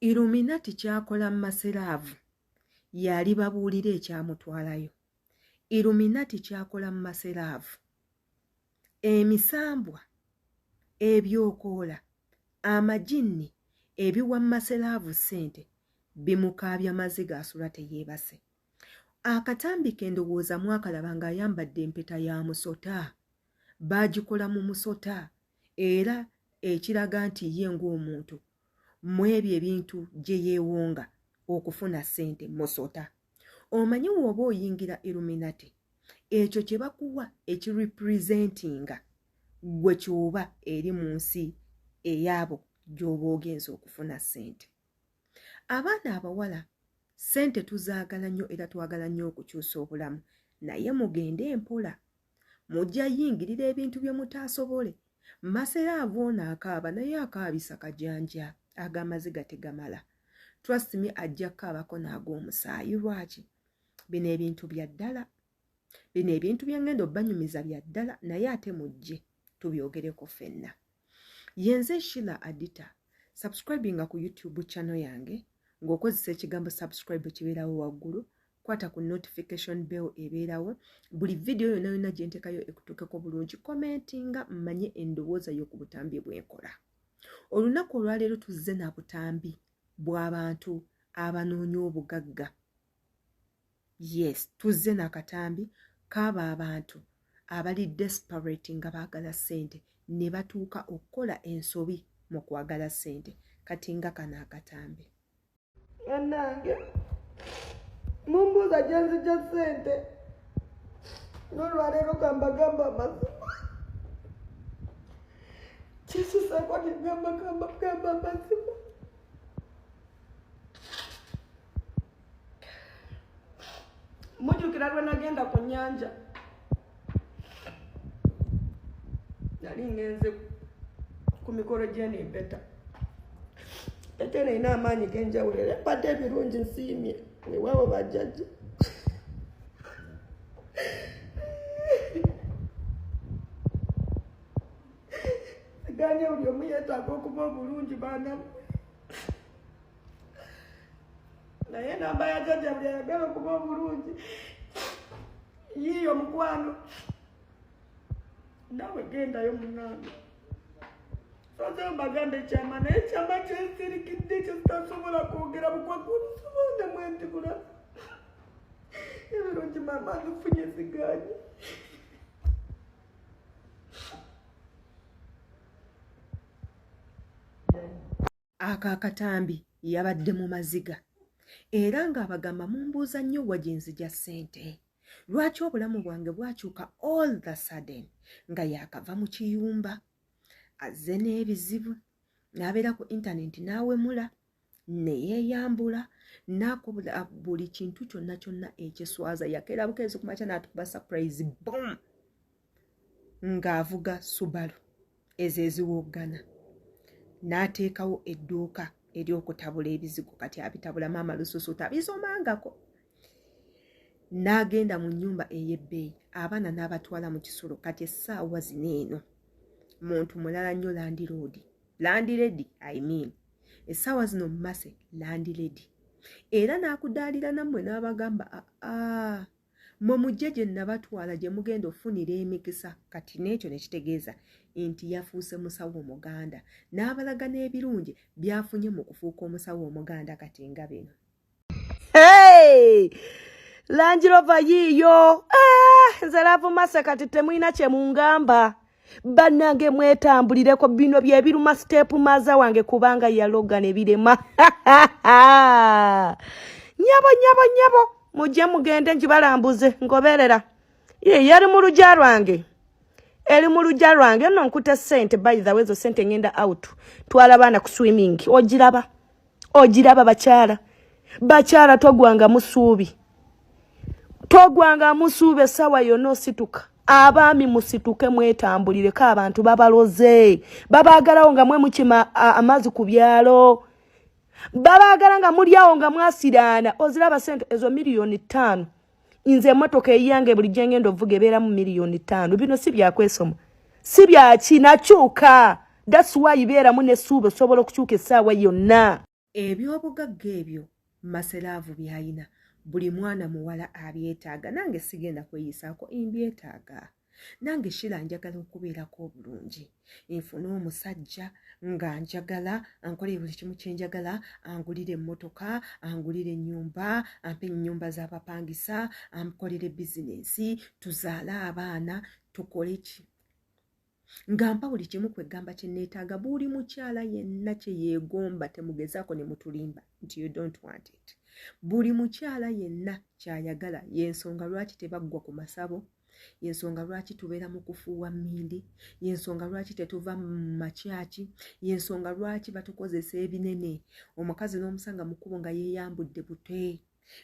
Illuminati kyakola Maseraavu yali babuulira ekyamutwalayo. Illuminati kyakola Maseraavu emisambwa ebyokoola amajinni ebiwa Maseraavu ssente bimukaabya maziga asula teyeebase. Akatambi ke ndowooza mwakalaba ng'ayambadde empeta ya musota, baagikola mu musota era ekiraga nti ye ng'omuntu mu ebyo ebintu gye yeewonga okufuna ssente musota. Omanyi bw'oba oyingira Illuminati ekyo kye bakuwa ekirepresentinga gwe ky'oba eri mu nsi eyaabo gy'oba ogenza okufuna ssente. Abaana abawala ssente tuzaagala nnyo era twagala nnyo okukyusa obulamu, naye mugende empola, mujja yingirira ebintu bye mutaasobole. Maseraavu ono akaaba naye akaabisa kajanja, ag'amaziga tegamala. Trust me, ajja kkaabako n'ag'omusaayi. Lwaki? Bino ebintu bya ddala, bino ebintu bye ngenda obbanyumiza bya ddala, naye ate mujje tubyogereko ffenna. Yenze Sheila Adita, subscribinga ku YouTube channel yange ng'okozesa ekigambo subscribe kibeerawo waggulu, kwata ku notification bell ebeerawo, buli video yonna yonna gye ntekayo ekutuukeko bulungi, commentinga mmanye endowooza yo ku butambi bwenkola. Olunaku olwaleero tuzze na butambi bw'abantu abanoonya obugagga. Yes, tuzze n'akatambi kaaba abantu abali desperate nga baagala ssente ne batuuka okukola ensobi mu kwagala ssente. Kati nga kano akatambi. Yanange mumbuuza gye nzija ssente n'olwaleero gamba amazima kisusako negamba amazima. Mujjukira lwe nagenda ku nnyanja nali ngenze ku mikolo gy'enempeta ate nalina amaanyi g'enjawulo era mpadde ebirungi nsiimye ewaabo bajjajja. Siganye buli omu yeetaaga okuba obulungi baanamu, naye namba ya jjajja buli ayagala okuba obulungi yiiyo mukwano naawe gendayo munange. Soze mbagambe ekyama naye ekyama kyensirikidde kyezitasobola kwogera bukwakusobonde mwentibula ebirungi mama nzifunye siganye. Aka akatambi yabadde mu maziga era ng'abagamba mumbuuza nnyo wa gye nzija ssente. Lwaki obulamu bwange bwakyuka all the sudden nga yakava mu kiyumba azze n'ebizibu n'abeera ku intaneti n'awemula neyeeyambula n'akola buli kintu kyonna kyonna ekiswaza. Yakeera bukeezi ku makya n'atukuba surprise boom ng'avuga Subaru ezo eziwoggana, n'ateekawo edduuka ery'okutabula ebizigo. Kati abitabula maama lususu tabisomangako. N'agenda mu nnyumba ey'ebbeeyi, abaana n'abatwala mu kisulo. Kati essaawa zino eno muntu mulala nnyo landiredi I mean essaawa zino mmase landiredi, era n'akudaalira nammwe n'abagamba mwe mujje gye nabatwala gye mugenda ofunira emikisa. Kati n'ekyo ne kitegeeza nti yafuuse musawo omuganda, n'abalaga n'ebirungi byafunye mu kufuuka omusawo omuganda. Kati nga bino Land Rover yiiyo nze Laavu Mase kati temulina kye mungamba. Bannange mwetambulireko, bino bye biruma step maza wange kubanga yaloga ne birema. Nyabo mujje mugende njibalambuze ngoberera. Yali mu lujja lwange. Eri mu lujja lwange nno nkute ssente, by the way zo ssente ngenda out. Twala baana ku swimming. Ogiraba bakyala togwanga musuubi. Togwanga musuube sawa yonna osituka. Abaami musituke mwetambulireko, abantu babaloze. Babaagalawo nga mwe mukima amazzi ku byalo. Babaagala nga mulyawo nga mwasiraana. Oziraba ssente ezo miliyoni 5. Nze emmotoka eyange buli gye ngenda ovuga ebeera mu miliyoni 5. Bino si byakwesoma. Si bya kinakyuka. That's why ibeeramu n'essuubi osobola okukyuka essaawa yonna. ebyobugagga ebyo maseraavu byayina buli mwana muwala abyetaaga. Nange sigenda kweyisaako imbyetaaga. Nange Shira njagala okubeerako obulungi, nfune omusajja nga njagala ankolere buli kimu kye njagala, angulire emmotoka, angulire ennyumba, ampe ennyumba z'abapangisa, amkolere bizinensi, tuzaale abaana, tukole ki nga mpa buli kimu kwegamba kye neetaaga. Buli mukyala yenna kye yeegomba temugezaako ne mutulimba nti you don't want it. Buli mukyala yenna kyayagala, y'ensonga lwaki tebaggwa ku masabo, y'ensonga lwaki tubeera mu kufuuwa mmindi, y'ensonga lwaki tetuva mu makyaki, y'ensonga lwaki batukozesa ebinene. Omukazi n'omusanga mu kkubo nga yeeyambudde butwe,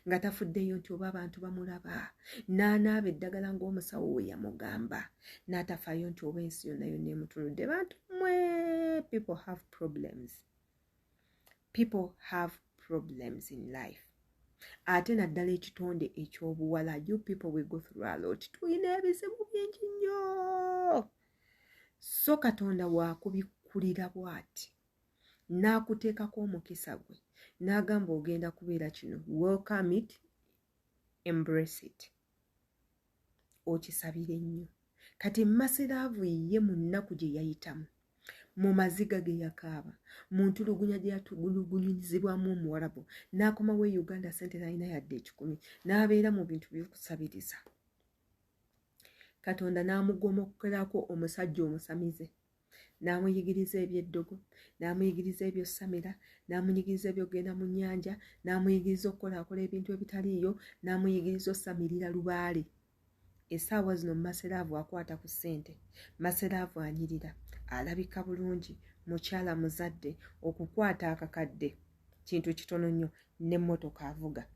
nga tafuddeyo nti oba abantu bamulaba, n'anaaba eddagala ng'omusawo we yamugamba, n'atafaayo nti oba ensi yonna yonna emutunudde. Bantu mmwe, people have problems. People have problems in life. Ate naddala ekitonde ekyobuwala, you people we go through a lot. Tuyina ebizibu bingi nnyo. So Katonda waakubikulira bw'ati, n'akuteekako omukisa gwe, n'agamba ogenda kubeera kino. Welcome it, embrace it. Okisabire nnyo. Kati maseraavu ye mu nnaku gye yayitamu, mu maziga ge yakaaba, mu ntulugunya gye yatulugunyizibwamu Omuwarabu, n'akomawo e Uganda sente n'alina yadde 10, n'abeera mu bintu by'okusabiriza. Katonda n'amugomokerako omusajja omusamize, n'amuyigiriza eby'eddogo, n'amuyigiriza eby'ossamira, n'amuyigiriza eby'ogenda mu nnyanja, n'amuyigiriza okukolaakola ebintu ebitaliiyo, n'amuyigiriza ossamirira lubaale. Essaawa zino maseraavu akwata ku ssente, maseraavu anyirira, alabika bulungi, mukyala muzadde, okukwata akakadde kintu kitono nnyo, n'emmotoka avuga,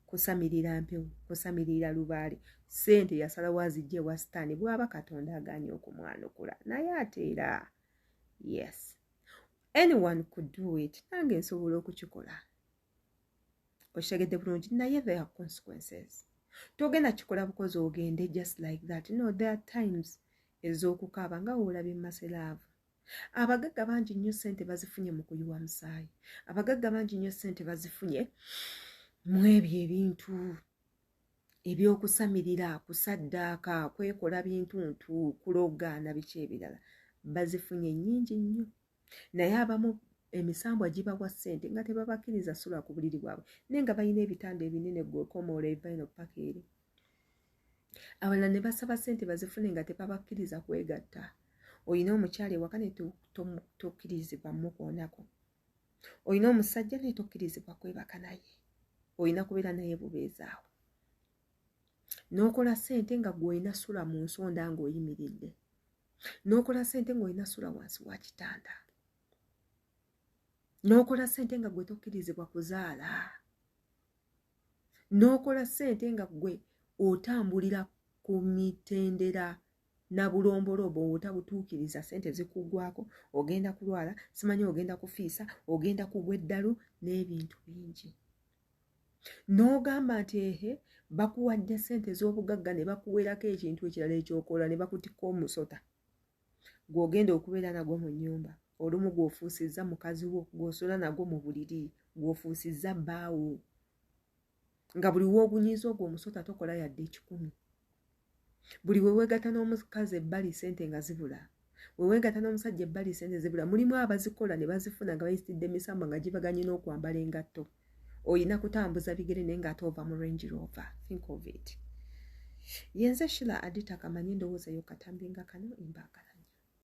kusamirira mpewo, kusamirira lubaale. Ssente yasalawo azijja ewa sitaani bw'aba Katonda agaanye okumwanukula, naye ateera. Yes, anyone could do it. Nange nsobola okukikola. Okitegedde bulungi, naye there are consequences. Togenda kikola bukozi ogende just like that. No, there are times ez'okukaaba nga woolabye maseraavu. Abagagga bangi nnyo ssente bazifunye mu kuyiwa musaayi. Abagagga bangi nnyo ssente bazifunye mu ebyo ebintu eby'okusamirira, kusaddaaka, kwekola bintuntu, kulogaana, biki ebirala. Bazifunye nnyingi nnyo. Naye abamu emisambwa gibawa ssente nga tebabakkiriza sula ku buliri bwabwe, naye nga balina ebitanda ebinene gw'okomoola evaino paka eri. Abalala ne basaba ssente bazifune nga tebabakkiriza kwegatta. Oyina omukyala ewaka ne tokkirizibwa mukoonako. Oyina omusajja ne tokkirizibwa kwebaka naye. Oyina kubeera naye bubeezaawo. N'okola ssente nga gw'olina sula mu nsonda ng'oyimiridde. N'okola ssente ng'olina sula wansi wa kitanda. N'okola ssente nga gwe tokkirizibwa kuzaala. N'okola ssente nga gwe otambulira ku mitendera na bulombolobo otabutuukiriza, ssente zikuggwako, ogenda kulwala, simanyi ogenda kufiisa, ogenda kugwa eddalu n'ebintu bingi. N'ogamba nti ehe bakuwadde ssente z'obugagga ne bakuwerako ekintu ekirala ekyokola ne bakutikka omusota gw'ogenda okubeera nagwo mu nnyumba. Olumu gw'ofuusizza mukazi wo gw'osula nagwo mu buliri, gw'ofuusizza bbaawo, nga buli w'ogunyiza ogwo omusota tokola yadde 10. Buli we weegatta n'omukazi ebbali ssente nga zibula, we weegatta n'omusajja ebbali ssente zibula. Mulimu abazikola ne bazifuna nga bayisitidde emisambwa nga gibaganye n'okwambala engatto. Oyina kutambuza bigere naye ng'ate ova mu Range Rover. Think of it. Yenze Shira Adita kamanyi ndowooza yo katambi nga kano imbagala.